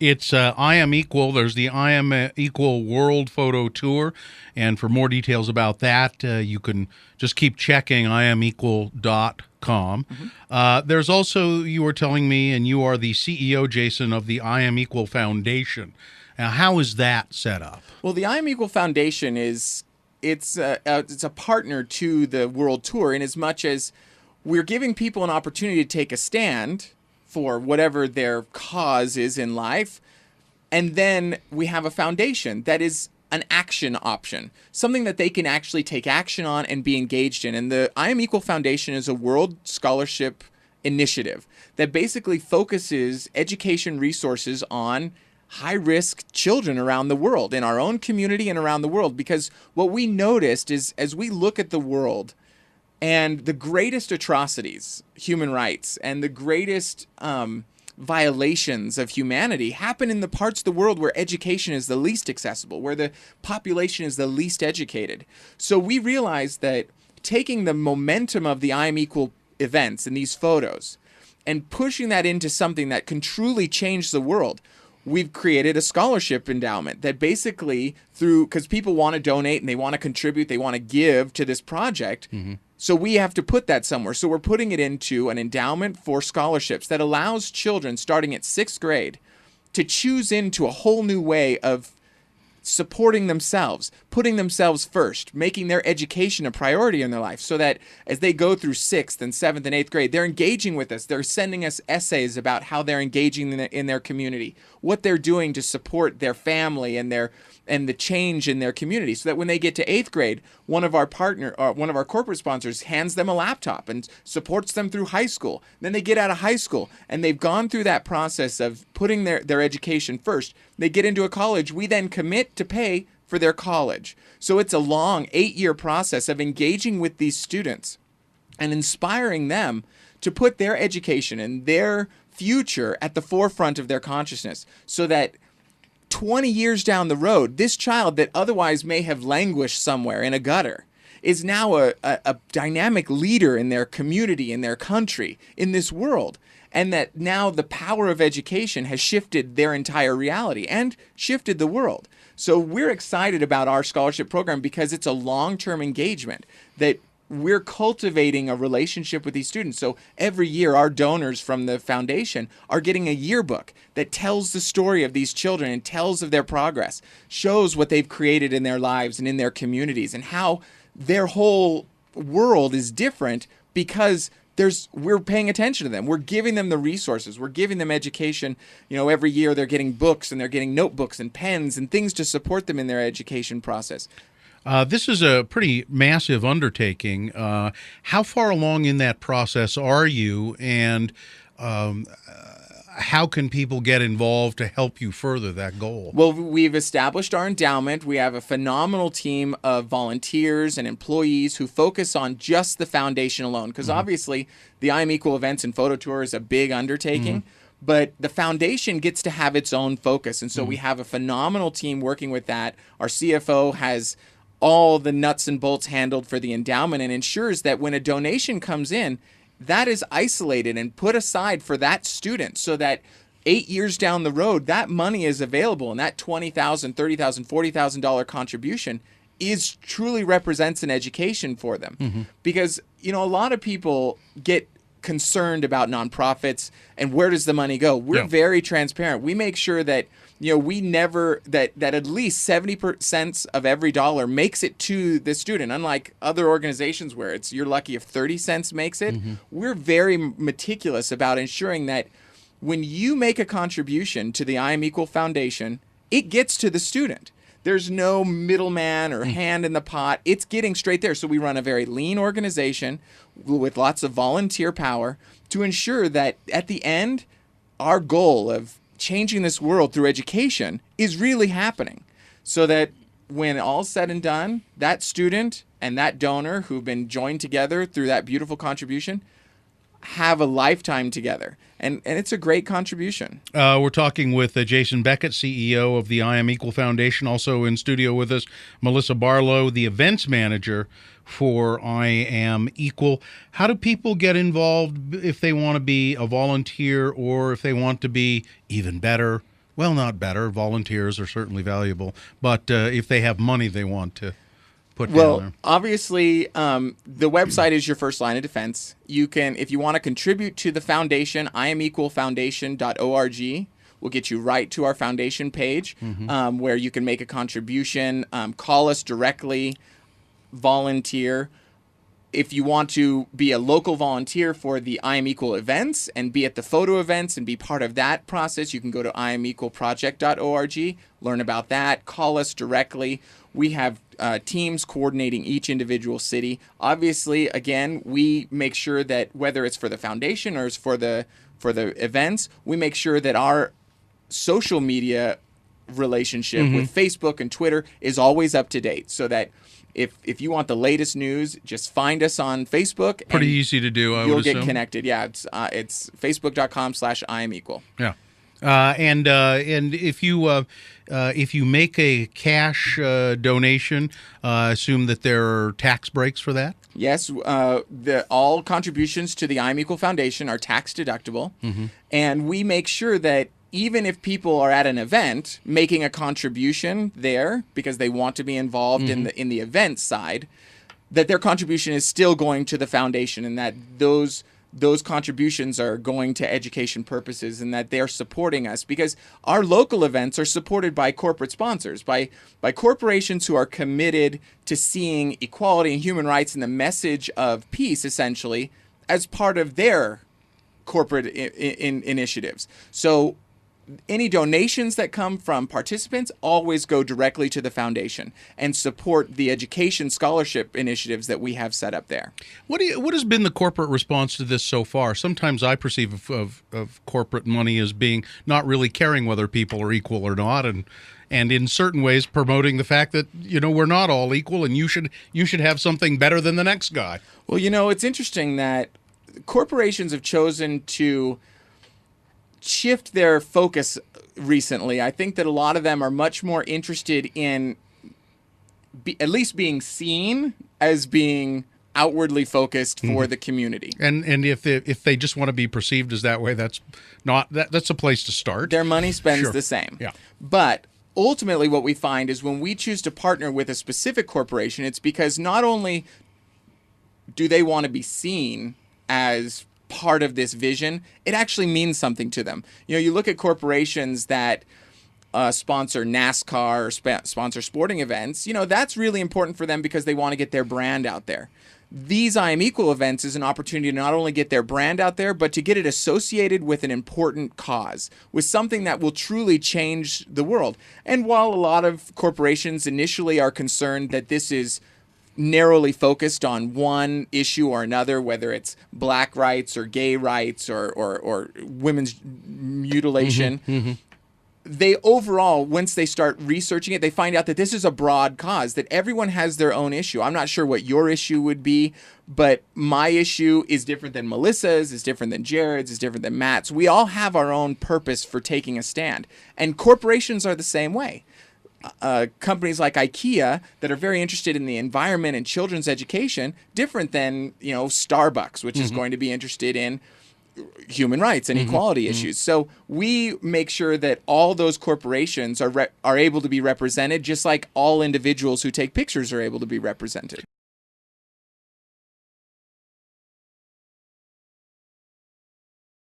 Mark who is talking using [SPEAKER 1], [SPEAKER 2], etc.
[SPEAKER 1] It's I Am Equal. There's the I Am Equal World Photo Tour. And for more details about that, you can just keep checking IamEqual.com. There's also, you were telling me, and you are the CEO, Jason, of the I Am Equal Foundation. Now, how is that set up?
[SPEAKER 2] Well, the I Am Equal Foundation it's a partner to the World Tour in as much as we're giving people an opportunity to take a stand for whatever their cause is in life. And then we have a foundation that is an action option, something that they can actually take action on and be engaged in. And the I Am Equal Foundation is a world scholarship initiative that basically focuses education resources on high-risk children around the world, in our own community and around the world. Because what we noticed is, as we look at the world, and the greatest atrocities, human rights, and the greatest violations of humanity happen in the parts of the world where education is the least accessible, where the population is the least educated. So we realized that taking the momentum of the I Am Equal events and these photos and pushing that into something that can truly change the world, we've created a scholarship endowment that basically because people want to donate and they want to contribute, they want to give to this project. So we have to put that somewhere. So we're putting it into an endowment for scholarships that allows children starting at 6th grade to choose into a whole new way of supporting themselves, putting themselves first, making their education a priority in their life, so that as they go through 6th and 7th and 8th grade, they're engaging with us. They're sending us essays about how they're engaging in their community, what they're doing to support their family and the change in their community, so that when they get to 8th grade, one of our corporate sponsors hands them a laptop and supports them through high school. Then they get out of high school and they've gone through that process of putting their education first. They get into a college. We then commit to pay for their college. So it's a long 8-year process of engaging with these students and inspiring them to put their education and their future at the forefront of their consciousness, so that 20 years down the road, this child that otherwise may have languished somewhere in a gutter is now a dynamic leader in their community, in their country, in this world. And that now the power of education has shifted their entire reality and shifted the world. So we're excited about our scholarship program because it's a long-term engagement that we're cultivating a relationship with these students. So every year, our donors from the foundation are getting a yearbook that tells the story of these children and tells of their progress, shows what they've created in their lives and in their communities, and how their whole world is different because we're paying attention to them. We're giving them the resources. We're giving them education. Every year they're getting books and they're getting notebooks and pens and things to support them in their education process.
[SPEAKER 1] This is a pretty massive undertaking. How far along in that process are you, and how can people get involved to help you further that goal?
[SPEAKER 2] Well, we've established our endowment. We have a phenomenal team of volunteers and employees who focus on just the foundation alone, because obviously the I Am Equal events and photo tour is a big undertaking. But the foundation gets to have its own focus. And so we have a phenomenal team working with that. Our CFO has all the nuts and bolts handled for the endowment and ensures that when a donation comes in, that is isolated and put aside for that student, so that 8 years down the road, that money is available, and that $20,000, $30,000, $40,000 contribution truly represents an education for them. Because, a lot of people get concerned about nonprofits and where does the money go. We're very transparent. We make sure that we never that at least 70% of every dollar makes it to the student. Unlike other organizations where you're lucky if 30 cents makes it, we're very meticulous about ensuring that when you make a contribution to the I Am Equal Foundation, it gets to the student. There's no middleman or hand in the pot. It's getting straight there. So we run a very lean organization with lots of volunteer power to ensure that at the end, our goal of changing this world through education is really happening, so that when all's said and done, that student and that donor who've been joined together through that beautiful contribution have a lifetime together. And it's a great contribution.
[SPEAKER 1] We're talking with Jason Beckett, CEO of the I Am Equal Foundation. Also in studio with us, Malissa Barlow, the events manager for I Am Equal. How do people get involved if they want to be a volunteer, or if they want to be even better, Well, not better. Volunteers are certainly valuable, but if they have money they want to put down there.
[SPEAKER 2] Obviously, the website is your first line of defense. You can, if you want to contribute to the foundation, IamEqualFoundation.org will get you right to our foundation page, where you can make a contribution, call us directly, volunteer. If you want to be a local volunteer for the I Am Equal events and be at the photo events and be part of that process, you can go to IamEqualProject.org, learn about that, call us directly. We have teams coordinating each individual city. Obviously, again, we make sure that whether it's for the foundation or it's for the events, we make sure that our social media relationship with Facebook and Twitter is always up to date, so that if you want the latest news, just find us on Facebook.
[SPEAKER 1] Pretty easy to do, I would assume.
[SPEAKER 2] You'll get connected. Yeah, it's facebook.com/IamEqual.
[SPEAKER 1] Yeah. And if you make a cash donation, assume that there are tax breaks for that.
[SPEAKER 2] Yes, all contributions to the I Am Equal Foundation are tax deductible, and we make sure that even if people are at an event making a contribution there because they want to be involved in the event side, that their contribution is still going to the foundation, and that those contributions are going to education purposes, and that they're supporting us, because our local events are supported by corporate sponsors, by corporations who are committed to seeing equality and human rights and the message of peace, essentially, as part of their corporate initiatives. So any donations that come from participants always go directly to the foundation and support the education scholarship initiatives that we have set up there.
[SPEAKER 1] What has been the corporate response to this so far? Sometimes I perceive of corporate money as being not really caring whether people are equal or not, and in certain ways promoting the fact that, we're not all equal, and you should have something better than the next guy.
[SPEAKER 2] Well, it's interesting that corporations have chosen to shift their focus recently. I think that a lot of them are much more interested in at least being seen as being outwardly focused for the community.
[SPEAKER 1] And if they just want to be perceived as that way, that's a place to start.
[SPEAKER 2] Their money spends the same.
[SPEAKER 1] Yeah.
[SPEAKER 2] But ultimately what we find is when we choose to partner with a specific corporation, it's because not only do they want to be seen as part of this vision, it actually means something to them. You look at corporations that sponsor NASCAR or sponsor sporting events, that's really important for them because they want to get their brand out there. These I Am Equal events is an opportunity to not only get their brand out there, but to get it associated with an important cause, with something that will truly change the world. And while a lot of corporations initially are concerned that this is narrowly focused on one issue or another, whether it's black rights or gay rights or women's mutilation, they overall, once they start researching it, they find out that this is a broad cause, that everyone has their own issue. I'm not sure what your issue would be, but my issue is different than Melissa's, is different than Jared's, is different than Matt's. We all have our own purpose for taking a stand, and corporations are the same way. Companies like IKEA that are very interested in the environment and children's education, different than Starbucks, which is going to be interested in human rights and equality issues. So we make sure that all those corporations are able to be represented, just like all individuals who take pictures are able to be represented.